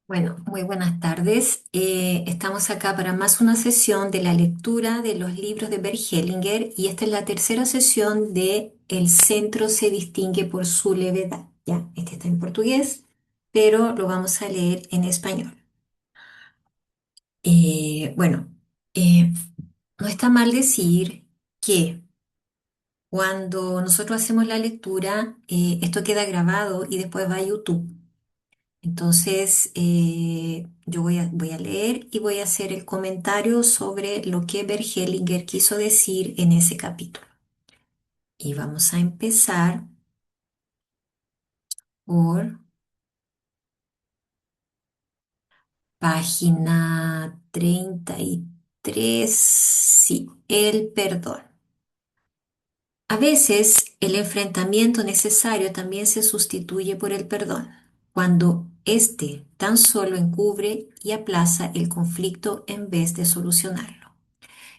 Bueno, muy buenas tardes. Estamos acá para más una sesión de la lectura de los libros de Bert Hellinger y esta es la tercera sesión de El centro se distingue por su levedad. Ya, este está en portugués, pero lo vamos a leer en español. Bueno, eh, no está mal decir que cuando nosotros hacemos la lectura, esto queda grabado y después va a YouTube. Entonces, yo voy a leer y voy a hacer el comentario sobre lo que Hellinger quiso decir en ese capítulo. Y vamos a empezar por página 33. Sí, el perdón. A veces el enfrentamiento necesario también se sustituye por el perdón, cuando éste tan solo encubre y aplaza el conflicto en vez de solucionarlo.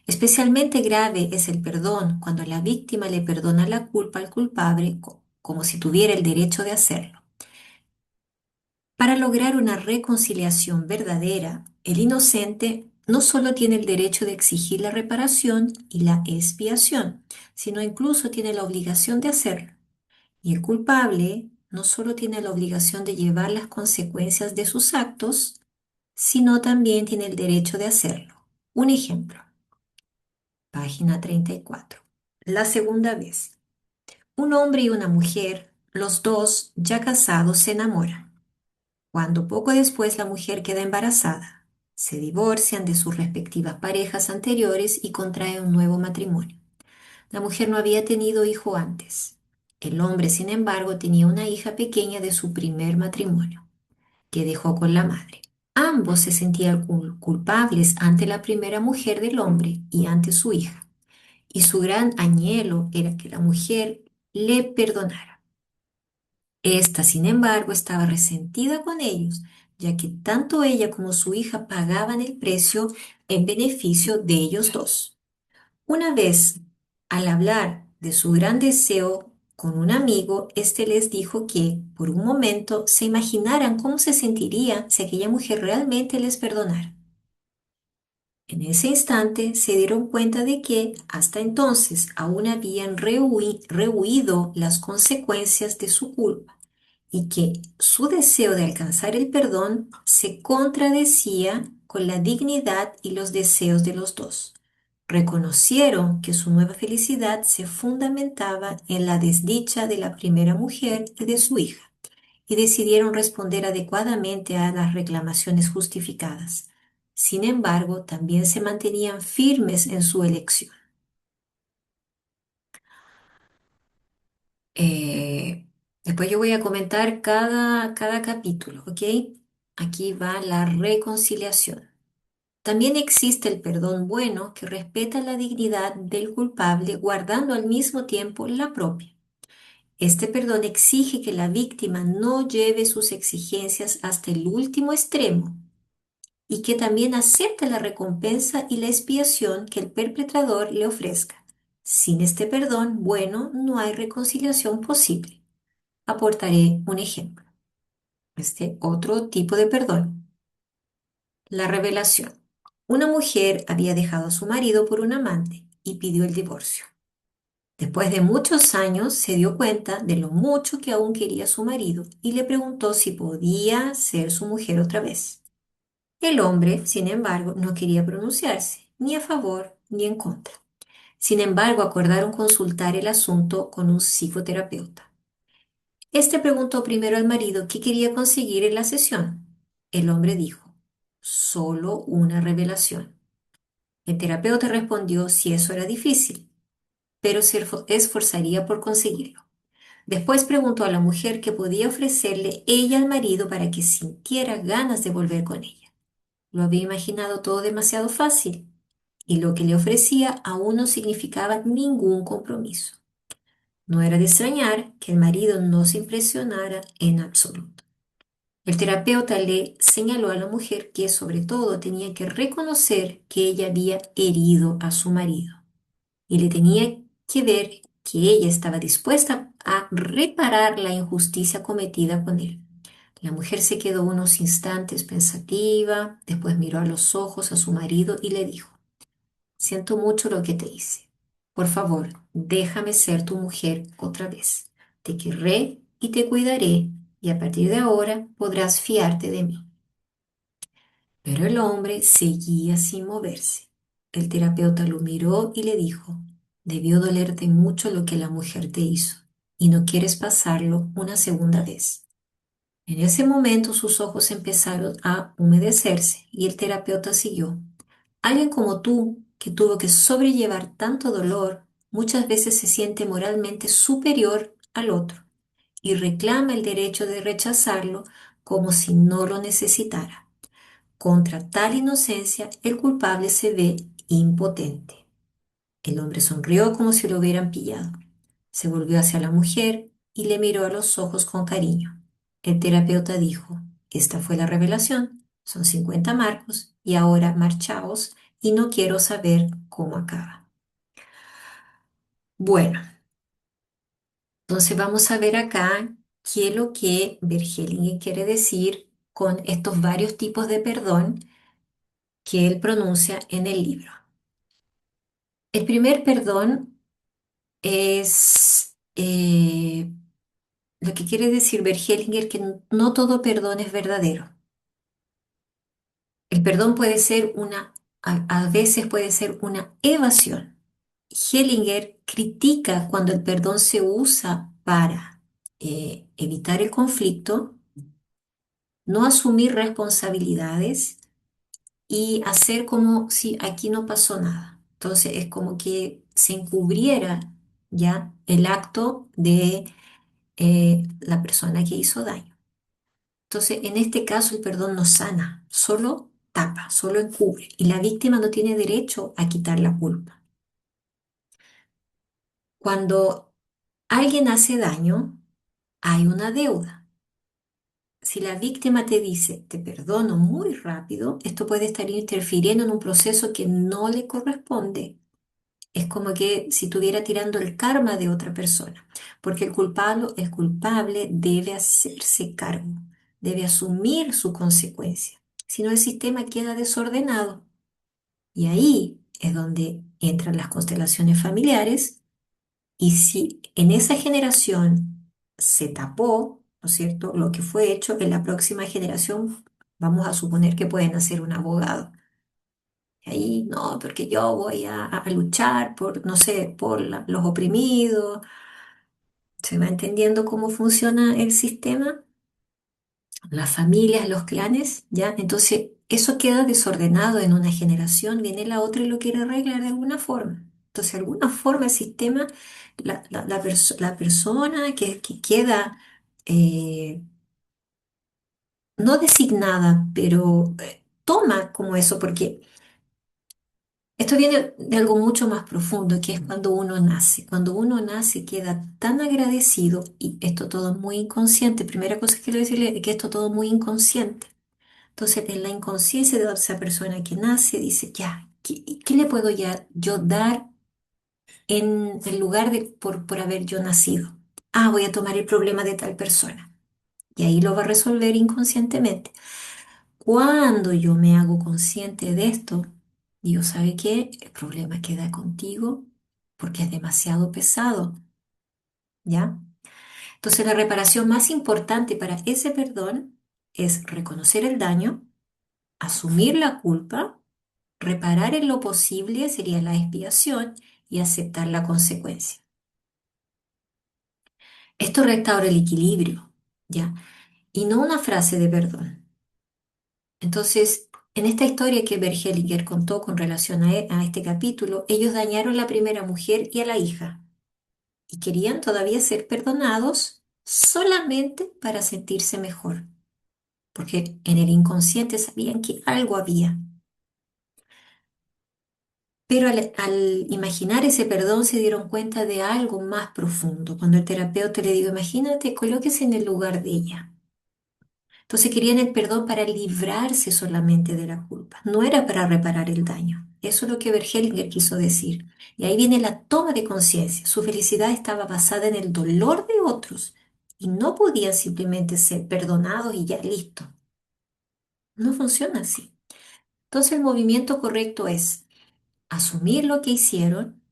Especialmente grave es el perdón cuando la víctima le perdona la culpa al culpable como si tuviera el derecho de hacerlo. Para lograr una reconciliación verdadera, el inocente no solo tiene el derecho de exigir la reparación y la expiación, sino incluso tiene la obligación de hacerlo. Y el culpable no solo tiene la obligación de llevar las consecuencias de sus actos, sino también tiene el derecho de hacerlo. Un ejemplo. Página 34. La segunda vez. Un hombre y una mujer, los dos ya casados, se enamoran. Cuando poco después la mujer queda embarazada, se divorcian de sus respectivas parejas anteriores y contraen un nuevo matrimonio. La mujer no había tenido hijo antes. El hombre, sin embargo, tenía una hija pequeña de su primer matrimonio, que dejó con la madre. Ambos se sentían culpables ante la primera mujer del hombre y ante su hija. Y su gran anhelo era que la mujer le perdonara. Esta, sin embargo, estaba resentida con ellos, ya que tanto ella como su hija pagaban el precio en beneficio de ellos dos. Una vez, al hablar de su gran deseo con un amigo, éste les dijo que, por un momento, se imaginaran cómo se sentiría si aquella mujer realmente les perdonara. En ese instante se dieron cuenta de que hasta entonces aún habían rehuido las consecuencias de su culpa y que su deseo de alcanzar el perdón se contradecía con la dignidad y los deseos de los dos. Reconocieron que su nueva felicidad se fundamentaba en la desdicha de la primera mujer y de su hija y decidieron responder adecuadamente a las reclamaciones justificadas. Sin embargo, también se mantenían firmes en su elección. Eh, Después yo voy a comentar cada capítulo, ¿ok? Aquí va la reconciliación. También existe el perdón bueno que respeta la dignidad del culpable, guardando al mismo tiempo la propia. Este perdón exige que la víctima no lleve sus exigencias hasta el último extremo y que también acepte la recompensa y la expiación que el perpetrador le ofrezca. Sin este perdón bueno, no hay reconciliación posible. Aportaré un ejemplo. Este otro tipo de perdón. La revelación. Una mujer había dejado a su marido por un amante y pidió el divorcio. Después de muchos años se dio cuenta de lo mucho que aún quería a su marido y le preguntó si podía ser su mujer otra vez. El hombre, sin embargo, no quería pronunciarse, ni a favor ni en contra. Sin embargo, acordaron consultar el asunto con un psicoterapeuta. Este preguntó primero al marido qué quería conseguir en la sesión. El hombre dijo, solo una revelación. El terapeuta respondió si eso era difícil, pero se esforzaría por conseguirlo. Después preguntó a la mujer qué podía ofrecerle ella al marido para que sintiera ganas de volver con ella. Lo había imaginado todo demasiado fácil y lo que le ofrecía aún no significaba ningún compromiso. No era de extrañar que el marido no se impresionara en absoluto. El terapeuta le señaló a la mujer que sobre todo tenía que reconocer que ella había herido a su marido y le tenía que ver que ella estaba dispuesta a reparar la injusticia cometida con él. La mujer se quedó unos instantes pensativa, después miró a los ojos a su marido y le dijo, siento mucho lo que te hice. Por favor, déjame ser tu mujer otra vez. Te querré y te cuidaré, y a partir de ahora podrás fiarte de mí. Pero el hombre seguía sin moverse. El terapeuta lo miró y le dijo, debió dolerte mucho lo que la mujer te hizo, y no quieres pasarlo una segunda vez. En ese momento sus ojos empezaron a humedecerse y el terapeuta siguió. Alguien como tú, que tuvo que sobrellevar tanto dolor, muchas veces se siente moralmente superior al otro y reclama el derecho de rechazarlo como si no lo necesitara. Contra tal inocencia, el culpable se ve impotente. El hombre sonrió como si lo hubieran pillado. Se volvió hacia la mujer y le miró a los ojos con cariño. El terapeuta dijo, esta fue la revelación, son 50 marcos y ahora marchaos y no quiero saber cómo acaba. Bueno, entonces vamos a ver acá qué es lo que Verhelingen quiere decir con estos varios tipos de perdón que él pronuncia en el libro. El primer perdón es lo que quiere decir Bergelinger que no todo perdón es verdadero. El perdón puede ser a veces puede ser una evasión. Hellinger critica cuando el perdón se usa para evitar el conflicto, no asumir responsabilidades y hacer como si aquí no pasó nada. Entonces es como que se encubriera ya el acto de la persona que hizo daño. Entonces, en este caso, el perdón no sana, solo tapa, solo encubre, y la víctima no tiene derecho a quitar la culpa. Cuando alguien hace daño, hay una deuda. Si la víctima te dice, te perdono muy rápido, esto puede estar interfiriendo en un proceso que no le corresponde. Es como que si estuviera tirando el karma de otra persona, porque el culpable debe hacerse cargo, debe asumir su consecuencia. Si no, el sistema queda desordenado. Y ahí es donde entran las constelaciones familiares. Y si en esa generación se tapó, ¿no es cierto?, lo que fue hecho, en la próxima generación vamos a suponer que pueden hacer un abogado. Ahí no, porque yo voy a luchar por, no sé, por los oprimidos. ¿Se va entendiendo cómo funciona el sistema? Las familias, los clanes, ¿ya? Entonces, eso queda desordenado en una generación, viene la otra y lo quiere arreglar de alguna forma. Entonces, de alguna forma el sistema, la persona que queda eh, no designada, pero toma como eso, porque esto viene de algo mucho más profundo, que es cuando uno nace. Cuando uno nace queda tan agradecido, y esto todo es muy inconsciente. Primera cosa que quiero decirle es que esto todo es muy inconsciente. Entonces, en la inconsciencia de esa persona que nace, dice, ya, ¿qué le puedo ya yo dar en el lugar de por haber yo nacido? Ah, voy a tomar el problema de tal persona. Y ahí lo va a resolver inconscientemente. Cuando yo me hago consciente de esto, digo, ¿sabe qué? El problema queda contigo porque es demasiado pesado, ¿ya? Entonces la reparación más importante para ese perdón es reconocer el daño, asumir la culpa, reparar en lo posible sería la expiación y aceptar la consecuencia. Esto restaura el equilibrio, ¿ya? Y no una frase de perdón. Entonces, en esta historia que Bergelinger contó con relación a este capítulo, ellos dañaron a la primera mujer y a la hija y querían todavía ser perdonados solamente para sentirse mejor, porque en el inconsciente sabían que algo había. Pero al imaginar ese perdón se dieron cuenta de algo más profundo. Cuando el terapeuta le dijo, imagínate, colóquese en el lugar de ella. Entonces querían el perdón para librarse solamente de la culpa, no era para reparar el daño. Eso es lo que Bergelinger quiso decir. Y ahí viene la toma de conciencia. Su felicidad estaba basada en el dolor de otros y no podían simplemente ser perdonados y ya listo. No funciona así. Entonces el movimiento correcto es asumir lo que hicieron,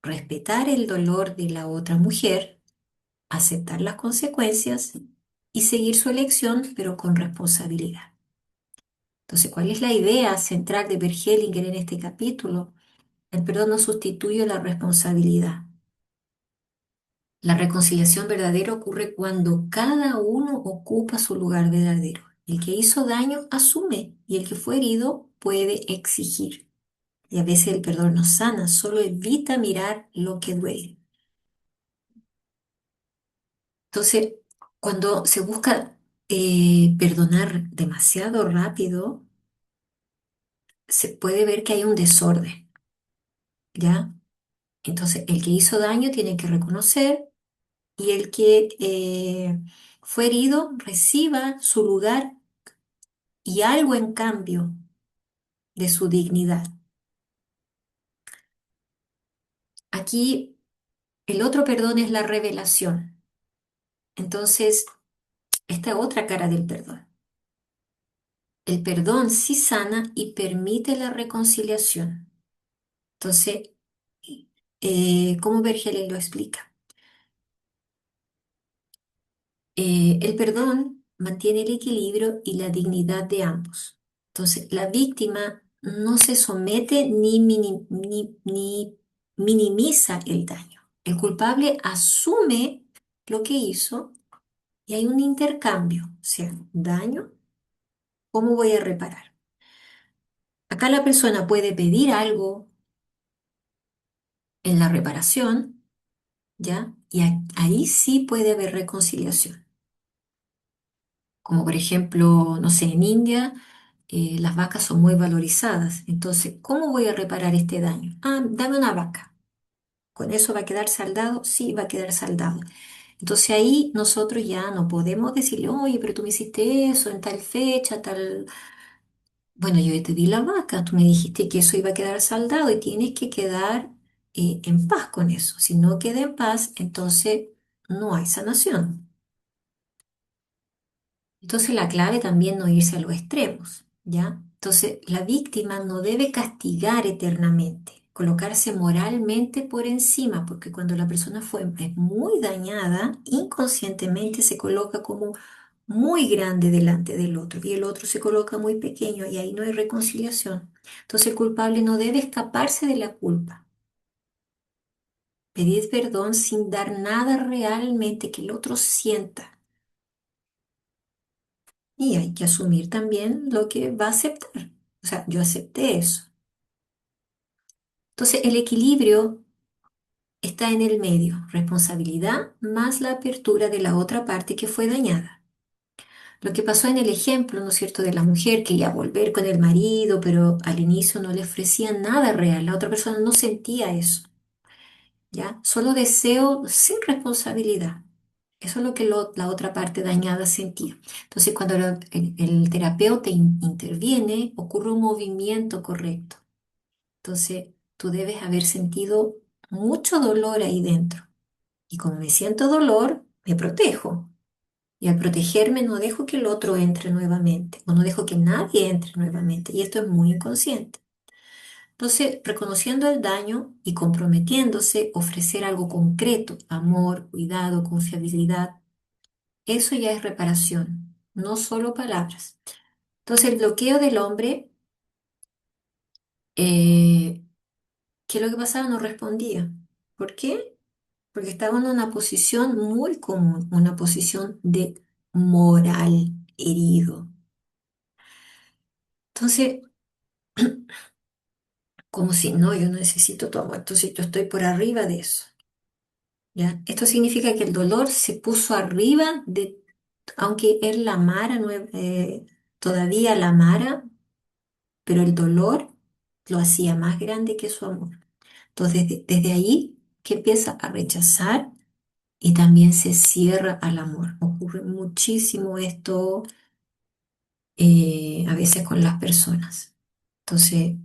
respetar el dolor de la otra mujer, aceptar las consecuencias y seguir su elección, pero con responsabilidad. Entonces, ¿cuál es la idea central de Bert Hellinger en este capítulo? El perdón no sustituye la responsabilidad. La reconciliación verdadera ocurre cuando cada uno ocupa su lugar verdadero. El que hizo daño asume y el que fue herido puede exigir. Y a veces el perdón no sana, solo evita mirar lo que duele. Entonces, cuando se busca perdonar demasiado rápido, se puede ver que hay un desorden, ¿ya? Entonces, el que hizo daño tiene que reconocer y el que fue herido reciba su lugar y algo en cambio de su dignidad. Aquí el otro perdón es la revelación. Entonces, esta es otra cara del perdón. El perdón sí sana y permite la reconciliación. Entonces, ¿cómo Vergel lo explica? El perdón mantiene el equilibrio y la dignidad de ambos. Entonces, la víctima no se somete ni minimiza el daño. El culpable asume lo que hizo y hay un intercambio, o sea, daño, ¿cómo voy a reparar? Acá la persona puede pedir algo en la reparación, ¿ya? Y ahí sí puede haber reconciliación. Como por ejemplo, no sé, en India las vacas son muy valorizadas. Entonces, ¿cómo voy a reparar este daño? Ah, dame una vaca. ¿Con eso va a quedar saldado? Sí, va a quedar saldado. Entonces ahí nosotros ya no podemos decirle, oye, pero tú me hiciste eso en tal fecha, tal... Bueno, yo te di la vaca, tú me dijiste que eso iba a quedar saldado y tienes que quedar en paz con eso. Si no queda en paz, entonces no hay sanación. Entonces la clave también no irse a los extremos, ¿ya? Entonces la víctima no debe castigar eternamente, colocarse moralmente por encima, porque cuando la persona es muy dañada, inconscientemente se coloca como muy grande delante del otro y el otro se coloca muy pequeño y ahí no hay reconciliación. Entonces el culpable no debe escaparse de la culpa, pedir perdón sin dar nada realmente que el otro sienta. Y hay que asumir también lo que va a aceptar. O sea, yo acepté eso. Entonces, el equilibrio está en el medio, responsabilidad más la apertura de la otra parte que fue dañada. Lo que pasó en el ejemplo, ¿no es cierto?, de la mujer que iba a volver con el marido, pero al inicio no le ofrecían nada real, la otra persona no sentía eso, ¿ya? Solo deseo sin responsabilidad. Eso es lo que la otra parte dañada sentía. Entonces, cuando el terapeuta interviene, ocurre un movimiento correcto. Entonces, tú debes haber sentido mucho dolor ahí dentro. Y como me siento dolor, me protejo. Y al protegerme no dejo que el otro entre nuevamente, o no dejo que nadie entre nuevamente. Y esto es muy inconsciente. Entonces, reconociendo el daño y comprometiéndose, ofrecer algo concreto, amor, cuidado, confiabilidad, eso ya es reparación, no solo palabras. Entonces, el bloqueo del hombre, eh, ¿qué es lo que pasaba? No respondía. ¿Por qué? Porque estaba en una posición muy común, una posición de moral herido. Entonces, como si no, yo no necesito tu amor, entonces yo estoy por arriba de eso, ¿ya? Esto significa que el dolor se puso arriba de, aunque él la amara, todavía la amara, pero el dolor lo hacía más grande que su amor. Entonces, desde ahí que empieza a rechazar y también se cierra al amor. Ocurre muchísimo esto a veces con las personas. Entonces,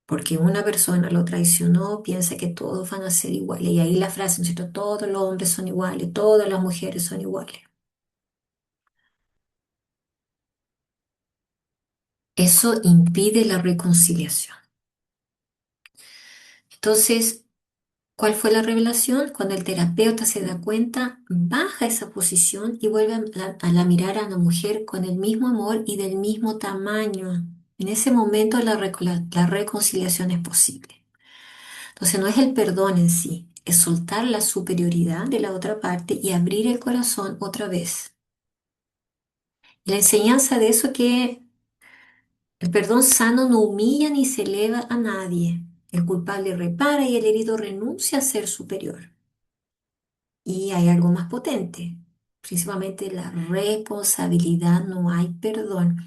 porque una persona lo traicionó, piensa que todos van a ser iguales. Y ahí la frase, ¿no es cierto? Todos los hombres son iguales, todas las mujeres son iguales. Eso impide la reconciliación. Entonces, ¿cuál fue la revelación? Cuando el terapeuta se da cuenta, baja esa posición y vuelve a la mirar a la mujer con el mismo amor y del mismo tamaño. En ese momento la reconciliación es posible. Entonces no es el perdón en sí, es soltar la superioridad de la otra parte y abrir el corazón otra vez. Y la enseñanza de eso es que el perdón sano no humilla ni se eleva a nadie. El culpable repara y el herido renuncia a ser superior. Y hay algo más potente, principalmente la responsabilidad, no hay perdón.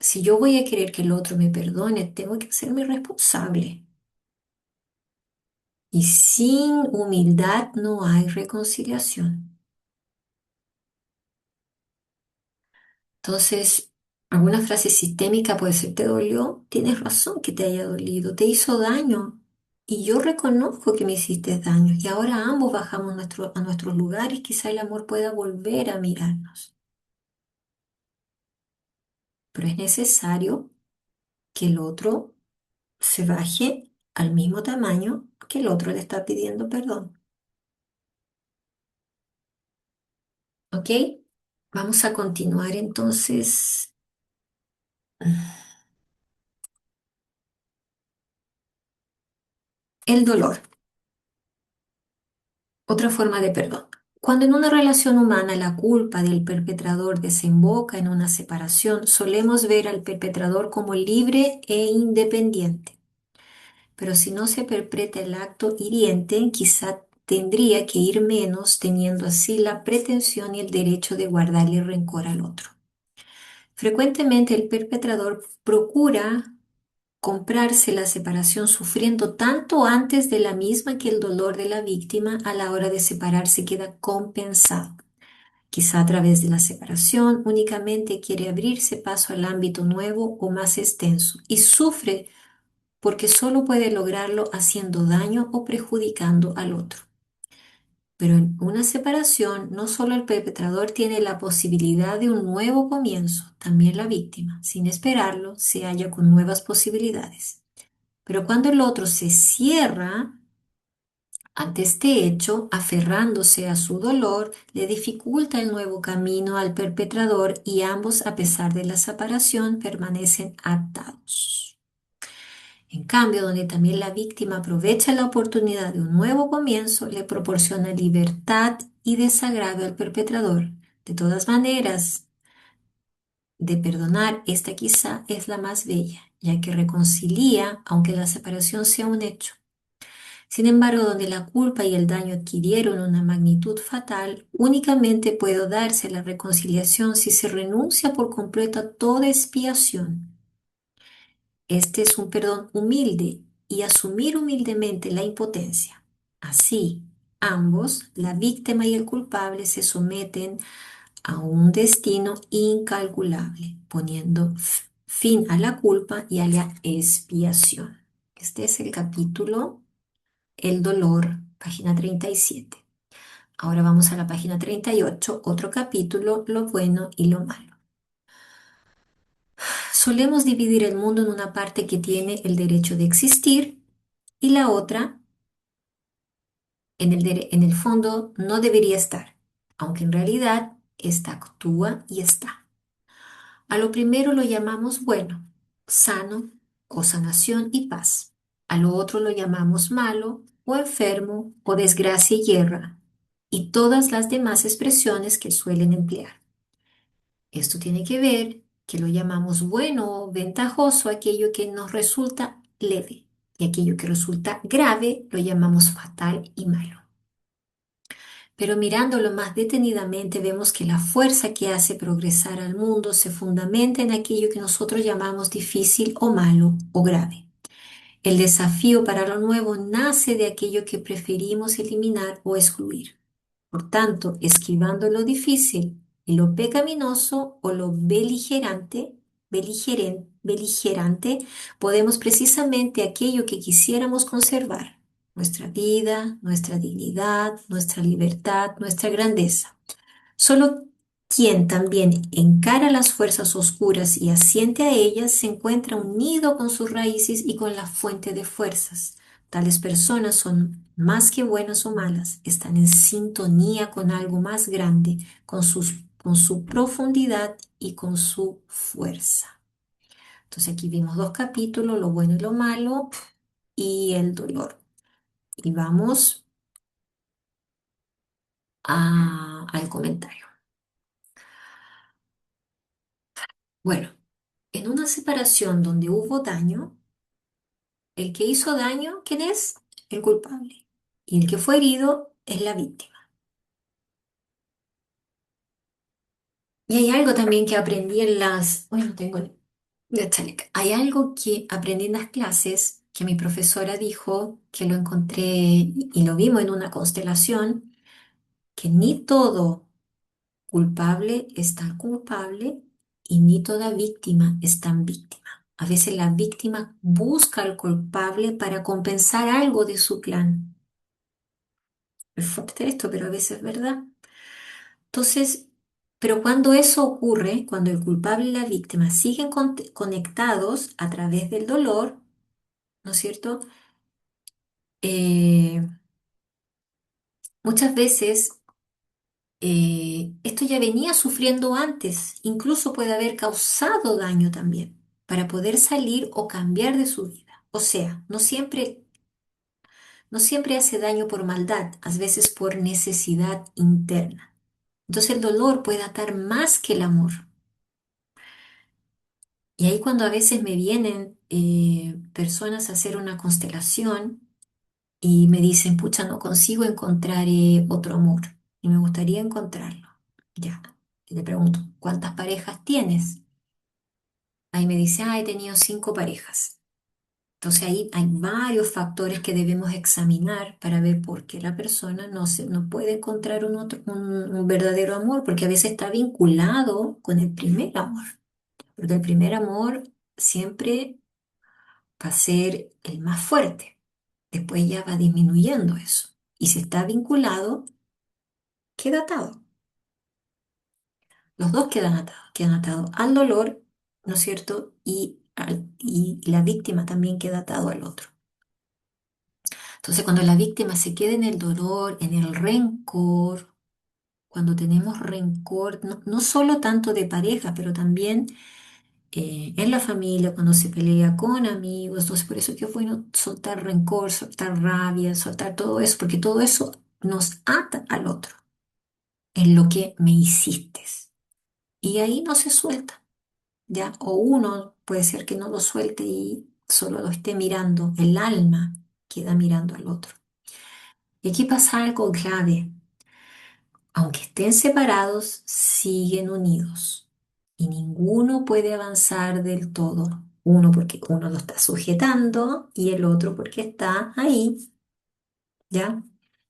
Si yo voy a querer que el otro me perdone, tengo que hacerme responsable. Y sin humildad no hay reconciliación. Entonces, alguna frase sistémica puede ser, ¿te dolió? Tienes razón que te haya dolido, te hizo daño. Y yo reconozco que me hiciste daño. Y ahora ambos bajamos a nuestros lugares, quizá el amor pueda volver a mirarnos. Pero es necesario que el otro se baje al mismo tamaño que el otro le está pidiendo perdón. ¿Ok? Vamos a continuar entonces. El dolor, otra forma de perdón. Cuando en una relación humana la culpa del perpetrador desemboca en una separación, solemos ver al perpetrador como libre e independiente. Pero si no se perpetra el acto hiriente, quizá tendría que ir menos, teniendo así la pretensión y el derecho de guardarle rencor al otro. Frecuentemente el perpetrador procura comprarse la separación sufriendo tanto antes de la misma que el dolor de la víctima a la hora de separarse queda compensado. Quizá a través de la separación únicamente quiere abrirse paso al ámbito nuevo o más extenso y sufre porque solo puede lograrlo haciendo daño o perjudicando al otro. Pero en una separación, no solo el perpetrador tiene la posibilidad de un nuevo comienzo, también la víctima, sin esperarlo, se halla con nuevas posibilidades. Pero cuando el otro se cierra ante este hecho, aferrándose a su dolor, le dificulta el nuevo camino al perpetrador y ambos, a pesar de la separación, permanecen atados. En cambio, donde también la víctima aprovecha la oportunidad de un nuevo comienzo, le proporciona libertad y desagravio al perpetrador. De todas maneras, de perdonar, esta quizá es la más bella, ya que reconcilia, aunque la separación sea un hecho. Sin embargo, donde la culpa y el daño adquirieron una magnitud fatal, únicamente puede darse la reconciliación si se renuncia por completo a toda expiación. Este es un perdón humilde y asumir humildemente la impotencia. Así, ambos, la víctima y el culpable, se someten a un destino incalculable, poniendo fin a la culpa y a la expiación. Este es el capítulo El dolor, página 37. Ahora vamos a la página 38, otro capítulo, lo bueno y lo malo. Solemos dividir el mundo en una parte que tiene el derecho de existir y la otra, en el fondo, no debería estar, aunque en realidad esta actúa y está. A lo primero lo llamamos bueno, sano o sanación y paz. A lo otro lo llamamos malo o enfermo o desgracia y guerra, y todas las demás expresiones que suelen emplear. Esto tiene que ver que lo llamamos bueno o ventajoso aquello que nos resulta leve, y aquello que resulta grave lo llamamos fatal y malo. Pero mirándolo más detenidamente vemos que la fuerza que hace progresar al mundo se fundamenta en aquello que nosotros llamamos difícil o malo o grave. El desafío para lo nuevo nace de aquello que preferimos eliminar o excluir. Por tanto, esquivando lo difícil y lo pecaminoso o lo beligerante, beligerante, podemos precisamente aquello que quisiéramos conservar, nuestra vida, nuestra dignidad, nuestra libertad, nuestra grandeza. Solo quien también encara las fuerzas oscuras y asiente a ellas se encuentra unido con sus raíces y con la fuente de fuerzas. Tales personas son más que buenas o malas, están en sintonía con algo más grande, con su profundidad y con su fuerza. Entonces aquí vimos dos capítulos, lo bueno y lo malo y el dolor. Y vamos al comentario. Bueno, en una separación donde hubo daño, el que hizo daño, ¿quién es? El culpable. Y el que fue herido es la víctima. Y hay algo también que aprendí en las... Bueno, no tengo el chaleco. Hay algo que aprendí en las clases que mi profesora dijo, que lo encontré y lo vimos en una constelación, que ni todo culpable es tan culpable y ni toda víctima es tan víctima. A veces la víctima busca al culpable para compensar algo de su clan. Es fuerte esto, pero a veces es verdad. Entonces, pero cuando eso ocurre, cuando el culpable y la víctima siguen conectados a través del dolor, ¿no es cierto? Eh, muchas veces esto ya venía sufriendo antes, incluso puede haber causado daño también, para poder salir o cambiar de su vida. O sea, no siempre hace daño por maldad, a veces por necesidad interna. Entonces el dolor puede atar más que el amor. Y ahí cuando a veces me vienen personas a hacer una constelación y me dicen, pucha, no consigo encontrar otro amor y me gustaría encontrarlo. Ya, y le pregunto, ¿cuántas parejas tienes? Ahí me dice, ah, he tenido 5 parejas. Entonces ahí hay varios factores que debemos examinar para ver por qué la persona no puede encontrar un verdadero amor, porque a veces está vinculado con el primer amor. Porque el primer amor siempre va a ser el más fuerte. Después ya va disminuyendo eso. Y si está vinculado, queda atado. Los dos quedan atados al dolor, ¿no es cierto? Y la víctima también queda atado al otro. Entonces, cuando la víctima se queda en el dolor, en el rencor, cuando tenemos rencor, no solo tanto de pareja, pero también en la familia, cuando se pelea con amigos, entonces por eso es que es bueno soltar rencor, soltar rabia, soltar todo eso, porque todo eso nos ata al otro, en lo que me hiciste. Y ahí no se suelta, ¿ya? O uno puede ser que no lo suelte y solo lo esté mirando, el alma queda mirando al otro. Y aquí pasa algo grave. Aunque estén separados, siguen unidos. Y ninguno puede avanzar del todo. Uno porque uno lo está sujetando y el otro porque está ahí, ¿ya?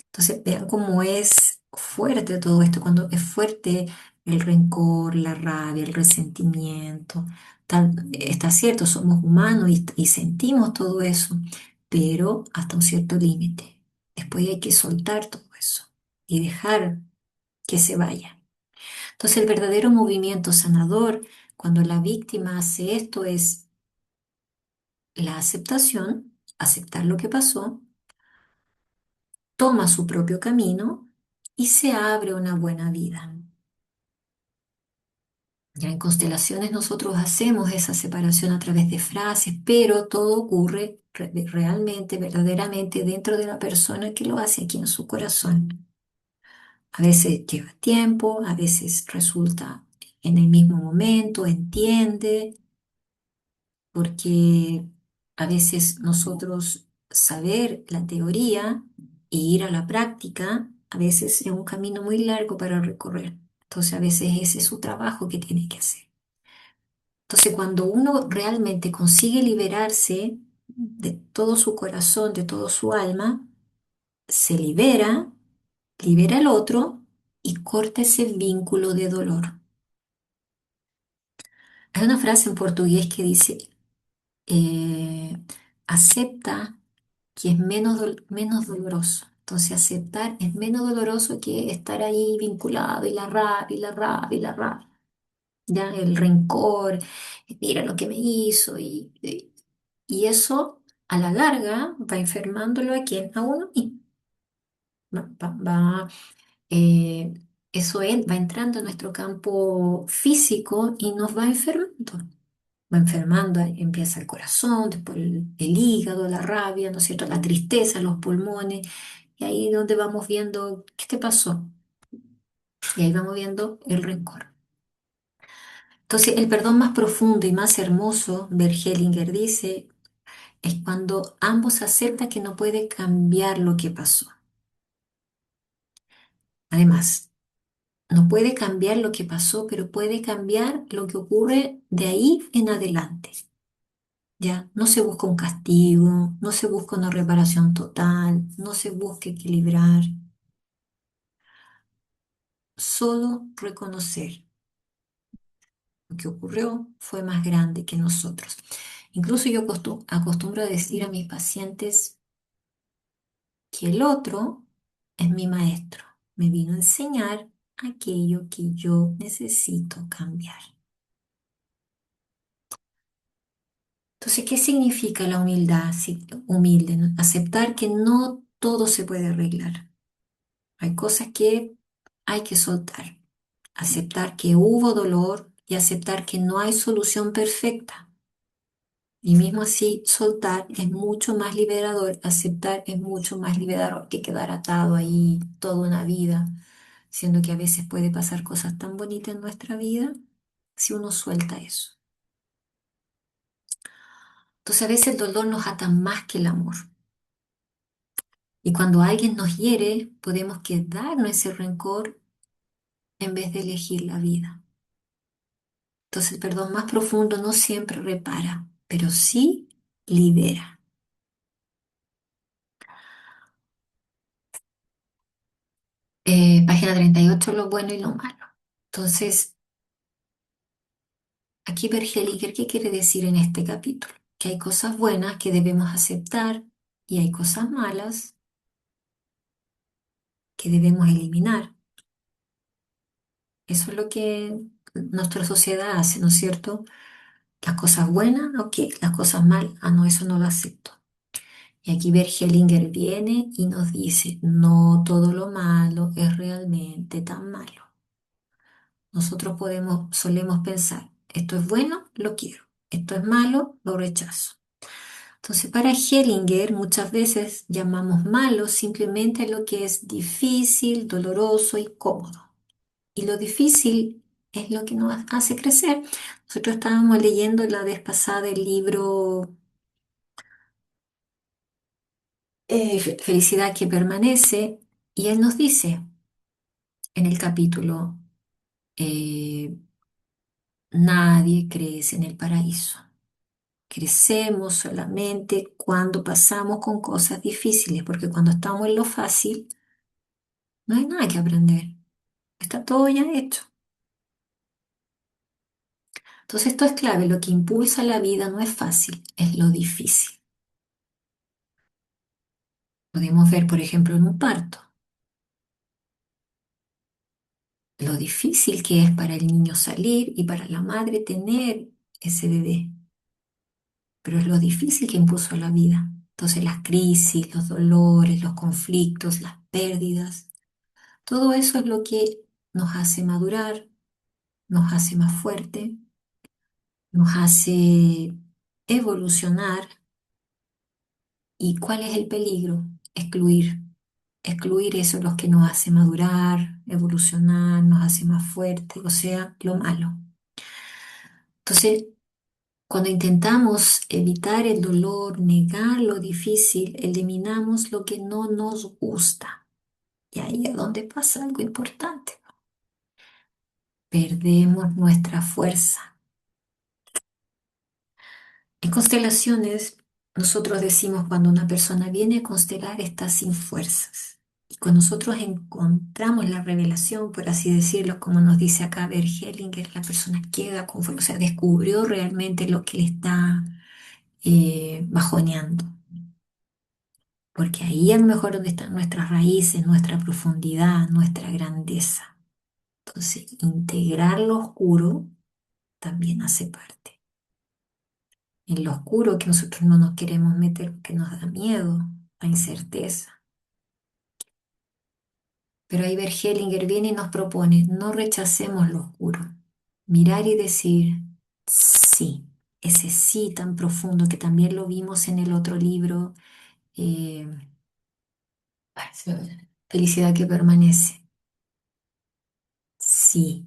Entonces vean cómo es fuerte todo esto, cuando es fuerte el rencor, la rabia, el resentimiento. Está cierto, somos humanos y sentimos todo eso, pero hasta un cierto límite. Después hay que soltar todo eso y dejar que se vaya. Entonces el verdadero movimiento sanador, cuando la víctima hace esto, es la aceptación, aceptar lo que pasó, toma su propio camino y se abre una buena vida. Ya en constelaciones nosotros hacemos esa separación a través de frases, pero todo ocurre realmente, verdaderamente dentro de la persona que lo hace aquí en su corazón. A veces lleva tiempo, a veces resulta en el mismo momento, entiende, porque a veces nosotros saber la teoría e ir a la práctica, a veces es un camino muy largo para recorrer. Entonces a veces ese es su trabajo que tiene que hacer. Entonces cuando uno realmente consigue liberarse de todo su corazón, de todo su alma, se libera, libera al otro y corta ese vínculo de dolor. Hay una frase en portugués que dice, eh, acepta que es menos doloroso. Entonces, aceptar es menos doloroso que estar ahí vinculado y la rabia, y la rabia, y la rabia. Ya, el rencor, mira lo que me hizo, y eso a la larga va enfermándolo a quién, a uno mismo. Va, eh, eso él va entrando en nuestro campo físico y nos va enfermando. Va enfermando, empieza el corazón, después el hígado, la rabia, ¿no es cierto? La tristeza, los pulmones, y ahí es donde vamos viendo qué te pasó, y ahí vamos viendo el rencor. Entonces, el perdón más profundo y más hermoso, Bergelinger dice, es cuando ambos aceptan que no puede cambiar lo que pasó. Además, no puede cambiar lo que pasó, pero puede cambiar lo que ocurre de ahí en adelante. ¿Ya? No se busca un castigo, no se busca una reparación total, no se busca equilibrar, solo reconocer lo que ocurrió fue más grande que nosotros. Incluso yo acostumbro a decir a mis pacientes que el otro es mi maestro, me vino a enseñar aquello que yo necesito cambiar. Entonces, ¿qué significa la humildad? Sí, humilde, ¿no? Aceptar que no todo se puede arreglar. Hay cosas que hay que soltar. Aceptar que hubo dolor y aceptar que no hay solución perfecta. Y mismo así, soltar es mucho más liberador, aceptar es mucho más liberador que quedar atado ahí toda una vida, siendo que a veces puede pasar cosas tan bonitas en nuestra vida si uno suelta eso. Entonces a veces el dolor nos ata más que el amor. Y cuando alguien nos hiere, podemos quedarnos ese rencor en vez de elegir la vida. Entonces el perdón más profundo no siempre repara, pero sí libera. Página 38, lo bueno y lo malo. Entonces, aquí Bergelinger, ¿qué quiere decir en este capítulo? Que hay cosas buenas que debemos aceptar y hay cosas malas que debemos eliminar. Eso es lo que nuestra sociedad hace, ¿no es cierto? Las cosas buenas, ok, las cosas malas, ah, no, eso no lo acepto. Y aquí Bergelinger viene y nos dice, no todo lo malo es realmente tan malo. Nosotros solemos pensar, esto es bueno, lo quiero, esto es malo, lo rechazo. Entonces, para Hellinger muchas veces llamamos malo simplemente lo que es difícil, doloroso y cómodo. Y lo difícil es lo que nos hace crecer. Nosotros estábamos leyendo la vez pasada el libro Felicidad que permanece y él nos dice en el capítulo, eh, nadie crece en el paraíso. Crecemos solamente cuando pasamos con cosas difíciles, porque cuando estamos en lo fácil, no hay nada que aprender. Está todo ya hecho. Entonces esto es clave. Lo que impulsa la vida no es fácil, es lo difícil. Podemos ver, por ejemplo, en un parto, lo difícil que es para el niño salir y para la madre tener ese bebé. Pero es lo difícil que impuso la vida. Entonces las crisis, los dolores, los conflictos, las pérdidas, todo eso es lo que nos hace madurar, nos hace más fuerte, nos hace evolucionar. ¿Y cuál es el peligro? Excluir. Excluir eso es lo que nos hace madurar, evolucionar, nos hace más fuerte, o sea, lo malo. Entonces, cuando intentamos evitar el dolor, negar lo difícil, eliminamos lo que no nos gusta. Y ahí es donde pasa algo importante. Perdemos nuestra fuerza. En constelaciones, nosotros decimos cuando una persona viene a constelar está sin fuerzas. Cuando nosotros encontramos la revelación, por así decirlo, como nos dice acá Bert Hellinger, la persona queda conforme, o sea, descubrió realmente lo que le está bajoneando. Porque ahí a lo mejor donde están nuestras raíces, nuestra profundidad, nuestra grandeza. Entonces, integrar lo oscuro también hace parte. En lo oscuro que nosotros no nos queremos meter, que nos da miedo, la incerteza. Pero ahí Hellinger viene y nos propone, no rechacemos lo oscuro. Mirar y decir, sí, ese sí tan profundo que también lo vimos en el otro libro, eh, Felicidad que permanece. Sí.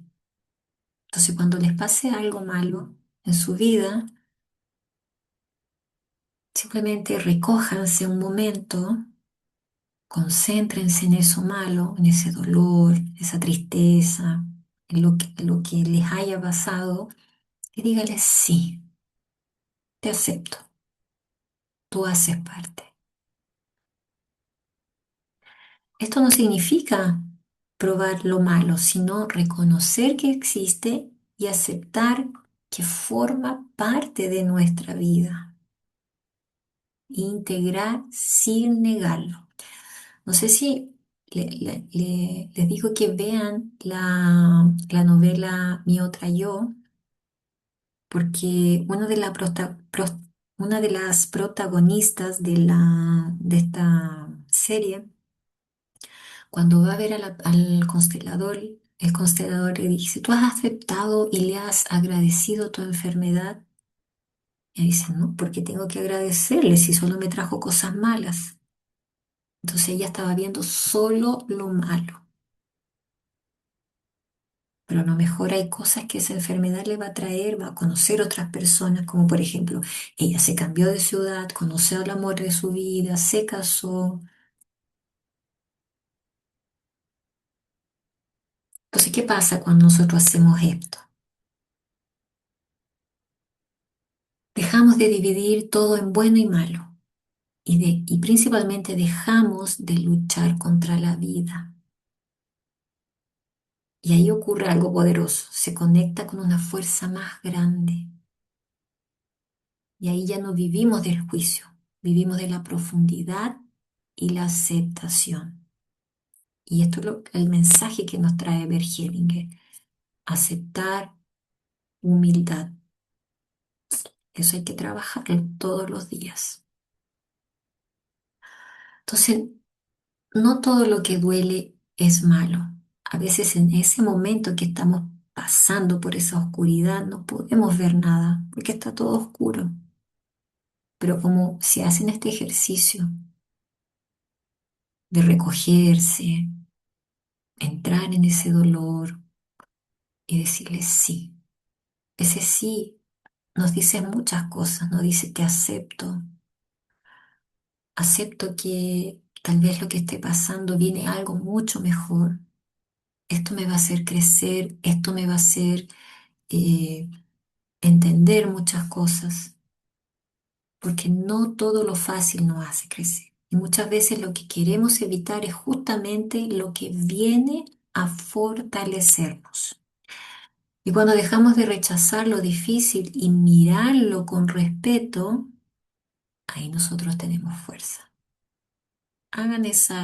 Entonces, cuando les pase algo malo en su vida, simplemente recójanse un momento, concéntrense en eso malo, en ese dolor, esa tristeza, en lo que les haya pasado y dígales, sí, te acepto, tú haces parte. Esto no significa probar lo malo, sino reconocer que existe y aceptar que forma parte de nuestra vida. Integrar sin negarlo. No sé si les digo que vean la novela Mi otra yo, porque una de las protagonistas de esta serie, cuando va a ver al constelador, el constelador le dice, ¿tú has aceptado y le has agradecido tu enfermedad? Y ella dice, no, porque tengo que agradecerle si solo me trajo cosas malas. Entonces ella estaba viendo solo lo malo. Pero a lo mejor hay cosas que esa enfermedad le va a traer, va a conocer otras personas, como por ejemplo, ella se cambió de ciudad, conoció al amor de su vida, se casó. Entonces, ¿qué pasa cuando nosotros hacemos esto? Dejamos de dividir todo en bueno y malo y principalmente dejamos de luchar contra la vida. Y ahí ocurre algo poderoso, se conecta con una fuerza más grande. Y ahí ya no vivimos del juicio, vivimos de la profundidad y la aceptación. Y esto es el mensaje que nos trae Bergelinger. Aceptar humildad. Eso hay que trabajarlo todos los días. Entonces, no todo lo que duele es malo. A veces en ese momento que estamos pasando por esa oscuridad no podemos ver nada porque está todo oscuro. Pero como si hacen este ejercicio de recogerse, entrar en ese dolor y decirle sí. Ese sí nos dice muchas cosas, nos dice que acepto que tal vez lo que esté pasando viene algo mucho mejor. Esto me va a hacer crecer, esto me va a hacer eh, entender muchas cosas, porque no todo lo fácil nos hace crecer. Y muchas veces lo que queremos evitar es justamente lo que viene a fortalecernos. Y cuando dejamos de rechazar lo difícil y mirarlo con respeto, ahí nosotros tenemos fuerza. Hagan este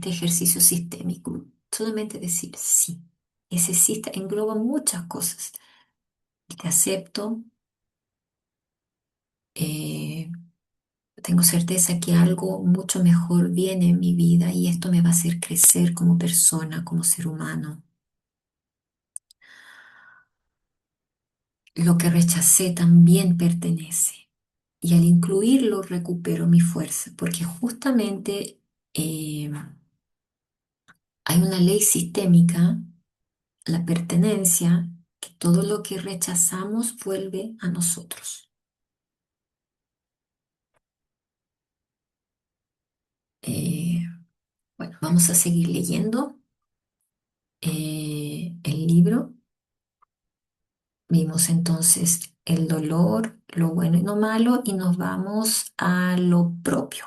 ejercicio sistémico. Solamente decir sí. Ese sí engloba muchas cosas. Te acepto, eh, tengo certeza que algo mucho mejor viene en mi vida y esto me va a hacer crecer como persona, como ser humano. Lo que rechacé también pertenece. Y al incluirlo recupero mi fuerza, porque justamente eh, hay una ley sistémica, la pertenencia, que todo lo que rechazamos vuelve a nosotros. Eh, bueno, vamos a seguir leyendo el libro. Vimos entonces el dolor, lo bueno y lo malo, y nos vamos a lo propio.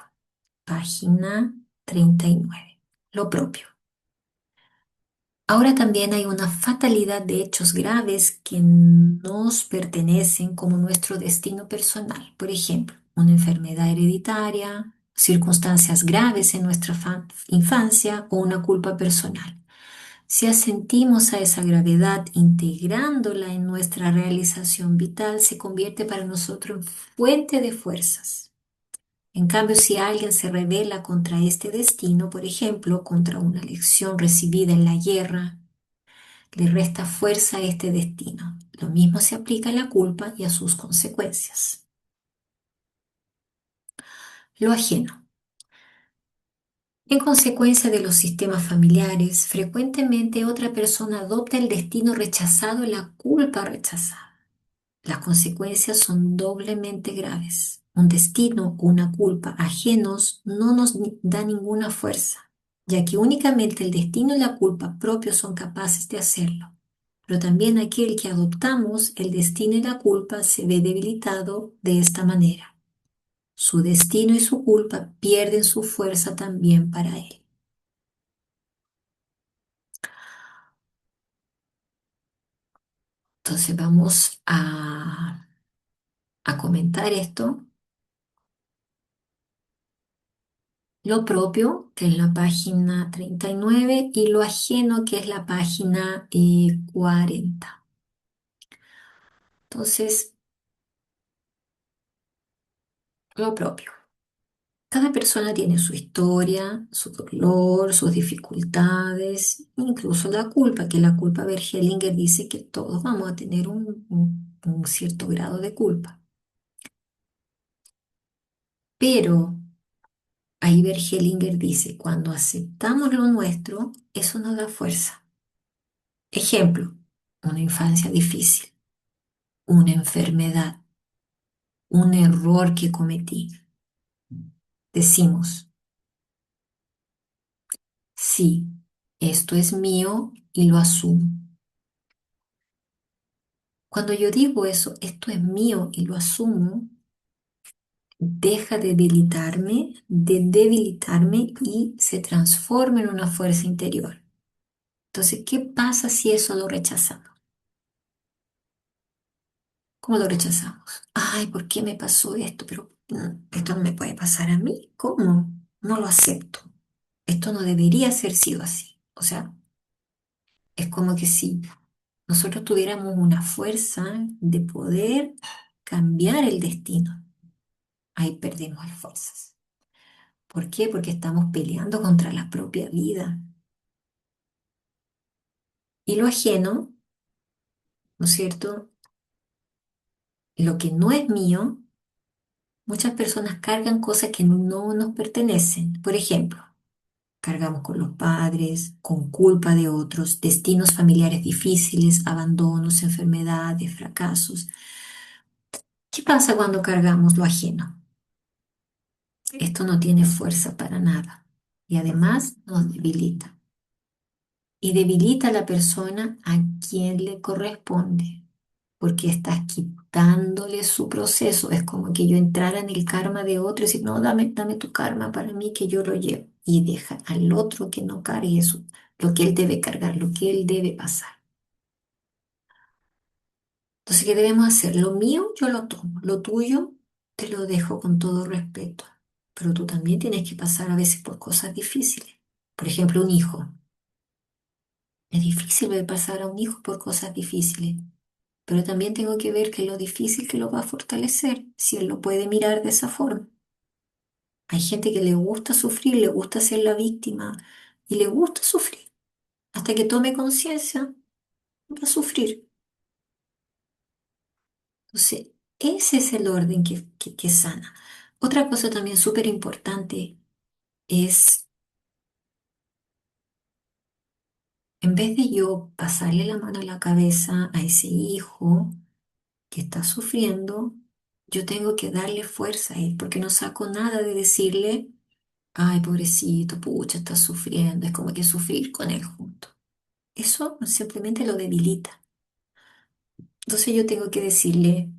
Página 39. lo propio. Ahora también hay una fatalidad de hechos graves que nos pertenecen como nuestro destino personal. Por ejemplo, una enfermedad hereditaria, circunstancias graves en nuestra infancia o una culpa personal. Si asentimos a esa gravedad integrándola en nuestra realización vital, se convierte para nosotros en fuente de fuerzas. En cambio, si alguien se rebela contra este destino, por ejemplo, contra una lección recibida en la guerra, le resta fuerza a este destino. Lo mismo se aplica a la culpa y a sus consecuencias. Lo ajeno. En consecuencia de los sistemas familiares, frecuentemente otra persona adopta el destino rechazado y la culpa rechazada. Las consecuencias son doblemente graves. Un destino o una culpa ajenos no nos da ninguna fuerza, ya que únicamente el destino y la culpa propios son capaces de hacerlo. Pero también aquel que adoptamos, el destino y la culpa, se ve debilitado de esta manera. Su destino y su culpa pierden su fuerza también para él. Entonces vamos a comentar esto. Lo propio, que es la página 39, y lo ajeno, que es la página 40. Entonces, lo propio. Cada persona tiene su historia, su dolor, sus dificultades, incluso la culpa, que la culpa Bergelinger dice que todos vamos a tener un cierto grado de culpa. Pero ahí Bergelinger dice, cuando aceptamos lo nuestro, eso nos da fuerza. Ejemplo, una infancia difícil, una enfermedad, un error que cometí. Decimos, sí, esto es mío y lo asumo. Cuando yo digo eso, esto es mío y lo asumo, deja de debilitarme y se transforma en una fuerza interior. Entonces, ¿qué pasa si eso lo rechazamos? ¿Cómo lo rechazamos? Ay, ¿por qué me pasó esto? Pero esto no me puede pasar a mí. ¿Cómo? No lo acepto. Esto no debería ser sido así. O sea, es como que si nosotros tuviéramos una fuerza de poder cambiar el destino, ahí perdemos las fuerzas. ¿Por qué? Porque estamos peleando contra la propia vida. Y lo ajeno, ¿no es cierto? Lo que no es mío, muchas personas cargan cosas que no nos pertenecen. Por ejemplo, cargamos con los padres, con culpa de otros, destinos familiares difíciles, abandonos, enfermedades, fracasos. ¿Qué pasa cuando cargamos lo ajeno? Esto no tiene fuerza para nada y además nos debilita. Y debilita a la persona a quien le corresponde, porque estás quitándole su proceso. Es como que yo entrara en el karma de otro y decir, no, dame tu karma para mí que yo lo llevo. Y deja al otro que no cargue eso, lo que él debe cargar, lo que él debe pasar. Entonces, ¿qué debemos hacer? Lo mío yo lo tomo, lo tuyo te lo dejo con todo respeto, pero tú también tienes que pasar a veces por cosas difíciles. Por ejemplo, un hijo. Es difícil ver pasar a un hijo por cosas difíciles, pero también tengo que ver que lo difícil que lo va a fortalecer, si él lo puede mirar de esa forma. Hay gente que le gusta sufrir, le gusta ser la víctima y le gusta sufrir. Hasta que tome conciencia, va a sufrir. Entonces, ese es el orden que sana. Otra cosa también súper importante es, en vez de yo pasarle la mano a la cabeza a ese hijo que está sufriendo, yo tengo que darle fuerza a él, porque no saco nada de decirle, ay, pobrecito, pucha, está sufriendo, es como que sufrir con él junto. Eso simplemente lo debilita. Entonces yo tengo que decirle,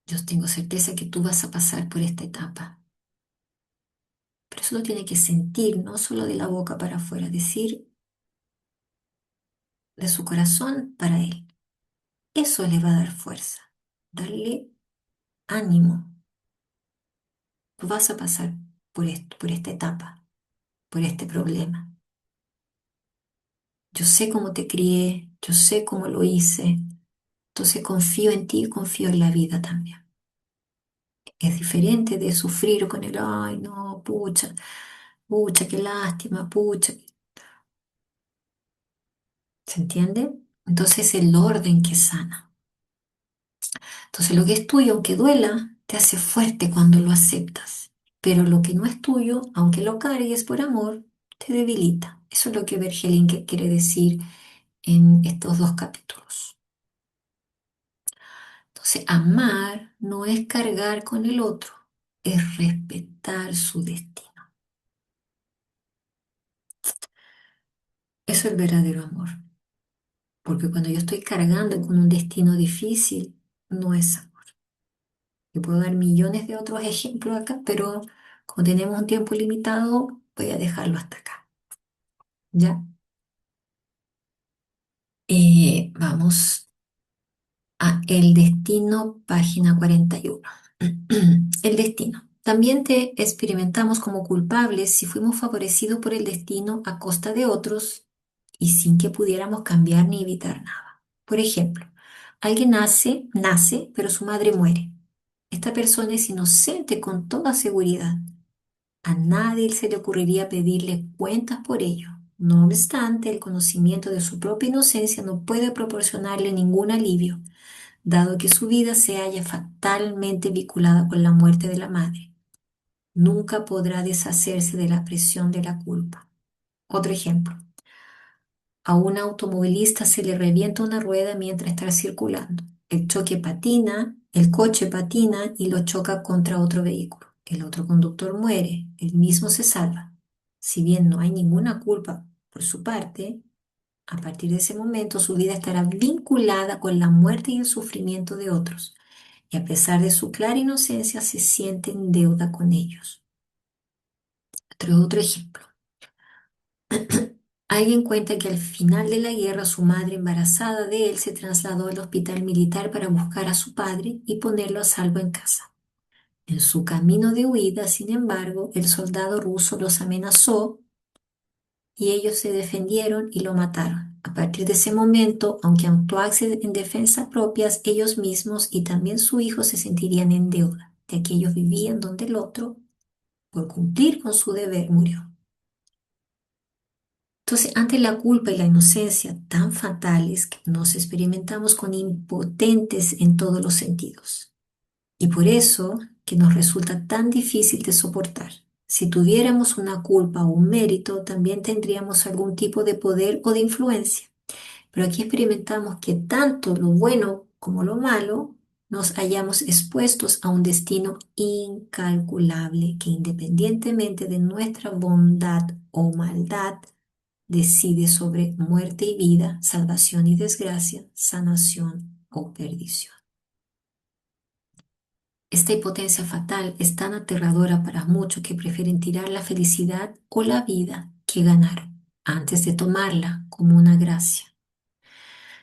yo tengo certeza que tú vas a pasar por esta etapa. pero eso lo tiene que sentir, no solo de la boca para afuera, decir de su corazón para él. Eso le va a dar fuerza, darle ánimo. Tú vas a pasar por esto, por esta etapa, por este problema. Yo sé cómo te crié, yo sé cómo lo hice, entonces confío en ti y confío en la vida también. Es diferente de sufrir con el, ay, no, pucha, pucha, qué lástima, pucha. ¿Se entiende? Entonces el orden que sana. Entonces lo que es tuyo, aunque duela, te hace fuerte cuando lo aceptas. Pero lo que no es tuyo, aunque lo cargues por amor, te debilita. Eso es lo que Bergelingue quiere decir en estos dos capítulos. Entonces, amar no es cargar con el otro, es respetar su destino. Eso es el verdadero amor. Porque cuando yo estoy cargando con un destino difícil, no es amor. Yo puedo dar millones de otros ejemplos acá, pero como tenemos un tiempo limitado, voy a dejarlo hasta acá. ¿Ya? Vamos a El destino, página 41. El destino. También te experimentamos como culpables si fuimos favorecidos por el destino a costa de otros y sin que pudiéramos cambiar ni evitar nada. Por ejemplo, alguien nace, pero su madre muere. Esta persona es inocente con toda seguridad. A nadie se le ocurriría pedirle cuentas por ello. No obstante, el conocimiento de su propia inocencia no puede proporcionarle ningún alivio, dado que su vida se halla fatalmente vinculada con la muerte de la madre. Nunca podrá deshacerse de la presión de la culpa. Otro ejemplo. A un automovilista se le revienta una rueda mientras está circulando. El coche patina y lo choca contra otro vehículo. El otro conductor muere, él mismo se salva. Si bien no hay ninguna culpa por su parte, a partir de ese momento su vida estará vinculada con la muerte y el sufrimiento de otros, y a pesar de su clara inocencia se siente en deuda con ellos. Otro ejemplo. Alguien cuenta que al final de la guerra su madre embarazada de él se trasladó al hospital militar para buscar a su padre y ponerlo a salvo en casa. En su camino de huida, sin embargo, el soldado ruso los amenazó y ellos se defendieron y lo mataron. A partir de ese momento, aunque actuasen en defensa propias, ellos mismos y también su hijo se sentirían en deuda, ya que ellos vivían donde el otro, por cumplir con su deber, murió. Entonces, ante la culpa y la inocencia tan fatales que nos experimentamos con impotentes en todos los sentidos. Y por eso que nos resulta tan difícil de soportar. Si tuviéramos una culpa o un mérito, también tendríamos algún tipo de poder o de influencia. Pero aquí experimentamos que tanto lo bueno como lo malo nos hallamos expuestos a un destino incalculable que independientemente de nuestra bondad o maldad, decide sobre muerte y vida, salvación y desgracia, sanación o perdición. Esta impotencia fatal es tan aterradora para muchos que prefieren tirar la felicidad o la vida que ganar antes de tomarla como una gracia.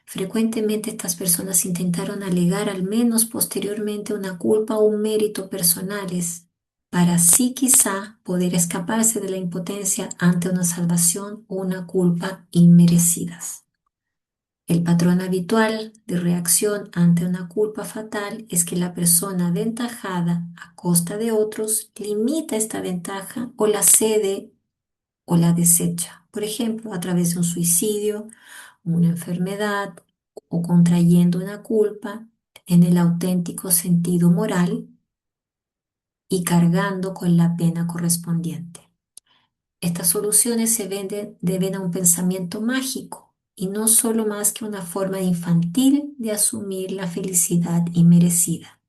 Frecuentemente estas personas intentaron alegar al menos posteriormente una culpa o un mérito personales para así quizá poder escaparse de la impotencia ante una salvación o una culpa inmerecidas. El patrón habitual de reacción ante una culpa fatal es que la persona aventajada a costa de otros limita esta ventaja o la cede o la desecha, por ejemplo, a través de un suicidio, una enfermedad o contrayendo una culpa en el auténtico sentido moral y cargando con la pena correspondiente. Estas soluciones deben a un pensamiento mágico y no solo más que una forma infantil de asumir la felicidad inmerecida,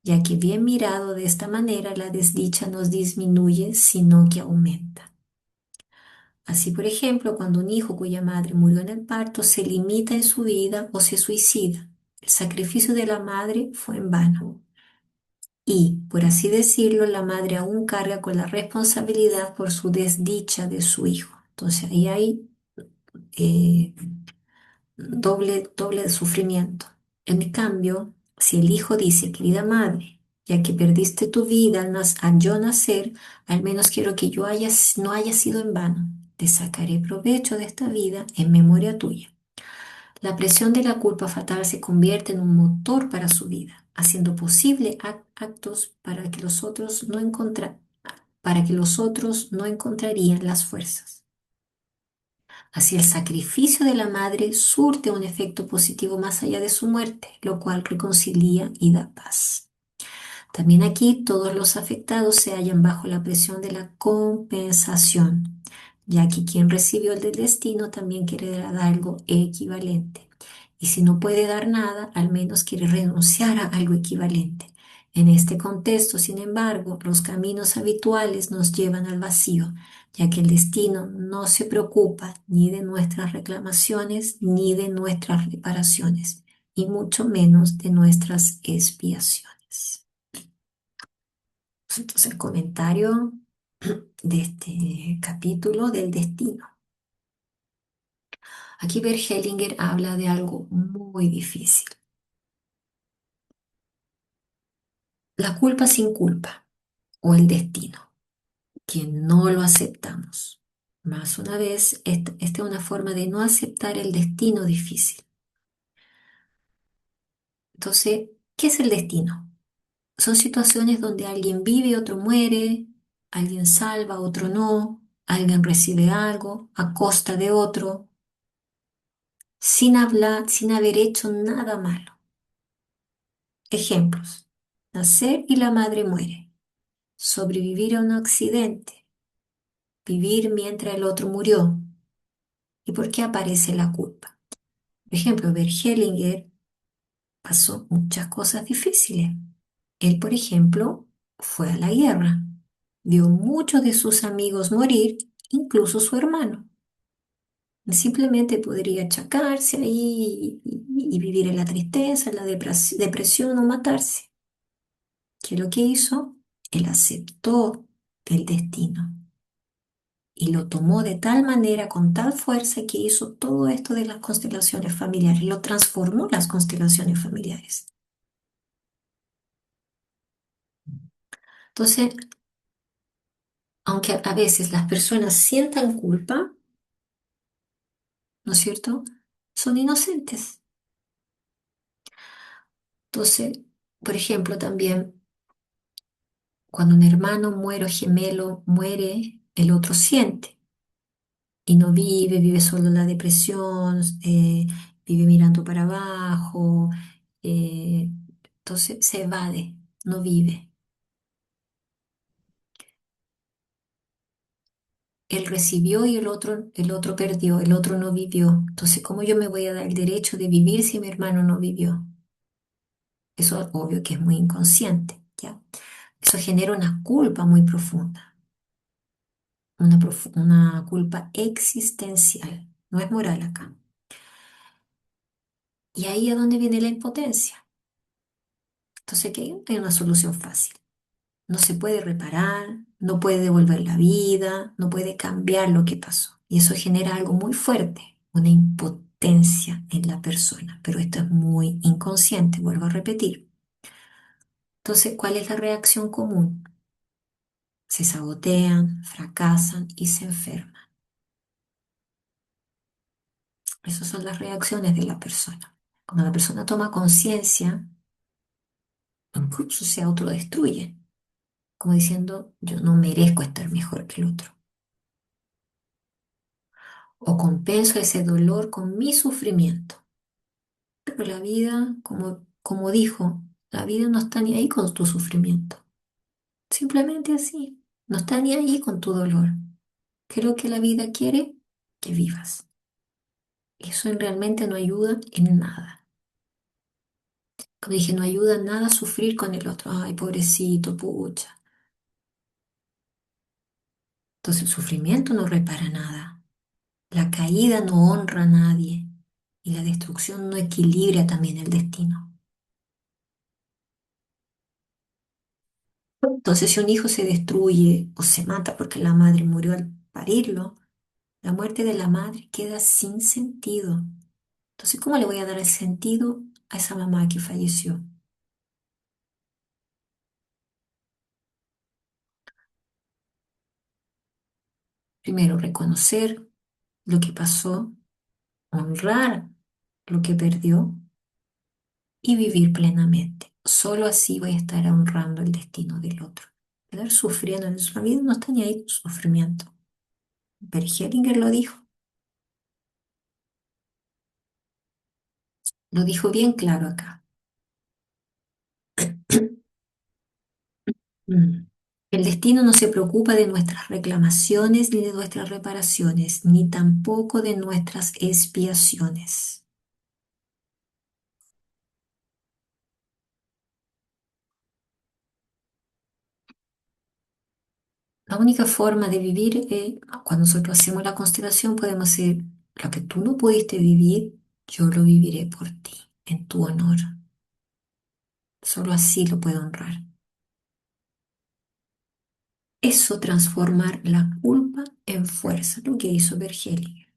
ya que bien mirado de esta manera la desdicha no disminuye, sino que aumenta. Así, por ejemplo, cuando un hijo cuya madre murió en el parto se limita en su vida o se suicida, el sacrificio de la madre fue en vano. y, por así decirlo, la madre aún carga con la responsabilidad por su desdicha de su hijo. Entonces ahí hay eh, doble de sufrimiento. En cambio, si el hijo dice, querida madre, ya que perdiste tu vida al yo nacer, al menos quiero que no haya sido en vano. Te sacaré provecho de esta vida en memoria tuya. La presión de la culpa fatal se convierte en un motor para su vida, haciendo posible actos para que los otros no encontrarían las fuerzas. Así el sacrificio de la madre surte un efecto positivo más allá de su muerte, lo cual reconcilia y da paz. También aquí todos los afectados se hallan bajo la presión de la compensación, ya que quien recibió el del destino también quiere dar algo equivalente. Y si no puede dar nada, al menos quiere renunciar a algo equivalente. En este contexto, sin embargo, los caminos habituales nos llevan al vacío, ya que el destino no se preocupa ni de nuestras reclamaciones ni de nuestras reparaciones, y mucho menos de nuestras expiaciones. Entonces, el comentario de este capítulo del destino. Aquí Bert Hellinger habla de algo muy difícil. La culpa sin culpa o el destino, que no lo aceptamos. Más una vez, esta es una forma de no aceptar el destino difícil. Entonces, ¿qué es el destino? Son situaciones donde alguien vive y otro muere, alguien salva, otro no, alguien recibe algo a costa de otro, sin hablar, sin haber hecho nada malo. Ejemplos: nacer y la madre muere, sobrevivir a un accidente, vivir mientras el otro murió. ¿Y por qué aparece la culpa? Por ejemplo, Bert Hellinger pasó muchas cosas difíciles. Él, por ejemplo, fue a la guerra, vio muchos de sus amigos morir, incluso su hermano. Simplemente podría achacarse ahí y vivir en la tristeza, en la depresión o matarse. ¿Qué es lo que hizo? Él aceptó el destino y lo tomó de tal manera, con tal fuerza, que hizo todo esto de las constelaciones familiares, lo transformó las constelaciones familiares. Entonces, aunque a veces las personas sientan culpa, ¿no es cierto? Son inocentes. Entonces, por ejemplo, también cuando un hermano muere o gemelo muere, el otro siente y no vive solo en la depresión, vive mirando para abajo, eh, entonces se evade, no vive. Él recibió y el otro perdió, el otro no vivió. Entonces, ¿cómo yo me voy a dar el derecho de vivir si mi hermano no vivió? Eso es obvio que es muy inconsciente, ¿ya? Eso genera una culpa muy profunda, una culpa existencial, no es moral acá. Y ahí es donde viene la impotencia. Entonces, ¿qué? Hay una solución fácil. No se puede reparar, no puede devolver la vida, no puede cambiar lo que pasó. Y eso genera algo muy fuerte, una impotencia en la persona. Pero esto es muy inconsciente, vuelvo a repetir. Entonces, ¿cuál es la reacción común? Se sabotean, fracasan y se enferman. Esas son las reacciones de la persona. Cuando la persona toma conciencia, incluso se autodestruye, como diciendo, yo no merezco estar mejor que el otro. O compenso ese dolor con mi sufrimiento. Pero la vida, como dijo, la vida no está ni ahí con tu sufrimiento. Simplemente así. No está ni ahí con tu dolor. Creo que la vida quiere que vivas. Eso realmente no ayuda en nada. Como dije, no ayuda en nada a sufrir con el otro. Ay, pobrecito, pucha. Entonces el sufrimiento no repara nada. La caída no honra a nadie. Y la destrucción no equilibra también el destino. Entonces, si un hijo se destruye o se mata porque la madre murió al parirlo, la muerte de la madre queda sin sentido. Entonces, ¿cómo le voy a dar el sentido a esa mamá que falleció? Primero, reconocer lo que pasó, honrar lo que perdió y vivir plenamente. Solo así voy a estar honrando el destino del otro. Quedar sufriendo en su vida no está ni ahí con su sufrimiento. Pero Hellinger lo dijo. Lo dijo bien claro acá. Mm. El destino no se preocupa de nuestras reclamaciones ni de nuestras reparaciones, ni tampoco de nuestras expiaciones. La única forma de vivir, cuando nosotros hacemos la constelación, podemos decir, lo que tú no pudiste vivir, yo lo viviré por ti, en tu honor. Solo así lo puedo honrar. Eso transformar la culpa en fuerza, lo que hizo Bergelinger.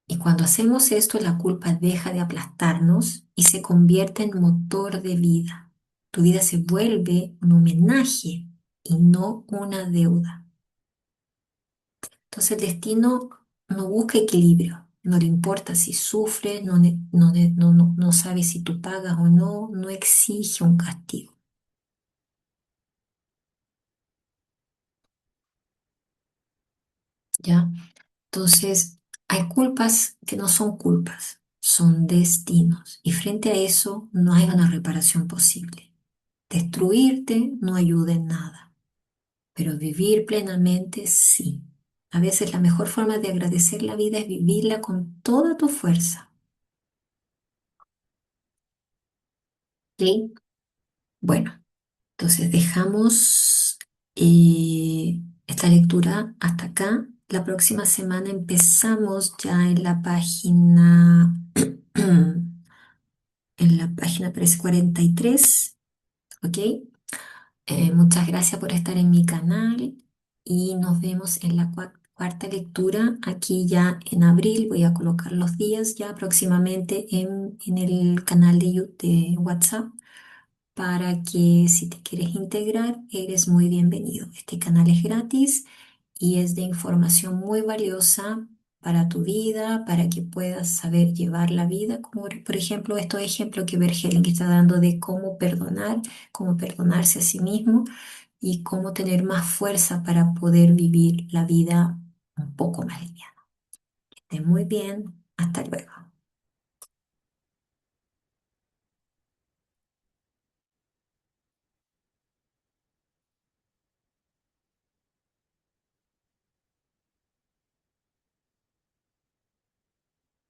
Y cuando hacemos esto, la culpa deja de aplastarnos y se convierte en motor de vida. Tu vida se vuelve un homenaje y no una deuda. Entonces el destino no busca equilibrio, no le importa si sufres, no sabe si tú pagas o no, no exige un castigo, ¿ya? Entonces hay culpas que no son culpas, son destinos y frente a eso no hay una reparación posible. Destruirte no ayuda en nada, pero vivir plenamente sí. A veces la mejor forma de agradecer la vida es vivirla con toda tu fuerza. ¿Ok? Bueno, entonces dejamos esta lectura hasta acá. La próxima semana empezamos ya en la página, en la página 343, ¿ok? Muchas gracias por estar en mi canal y nos vemos en la cuarta lectura. Aquí ya en abril voy a colocar los días ya próximamente en el canal de WhatsApp para que si te quieres integrar, eres muy bienvenido. Este canal es gratis y es de información muy valiosa para tu vida, para que puedas saber llevar la vida, como por ejemplo estos ejemplos que Bergelen está dando de cómo perdonar, cómo perdonarse a sí mismo y cómo tener más fuerza para poder vivir la vida un poco más liviana. Que estés muy bien, hasta luego.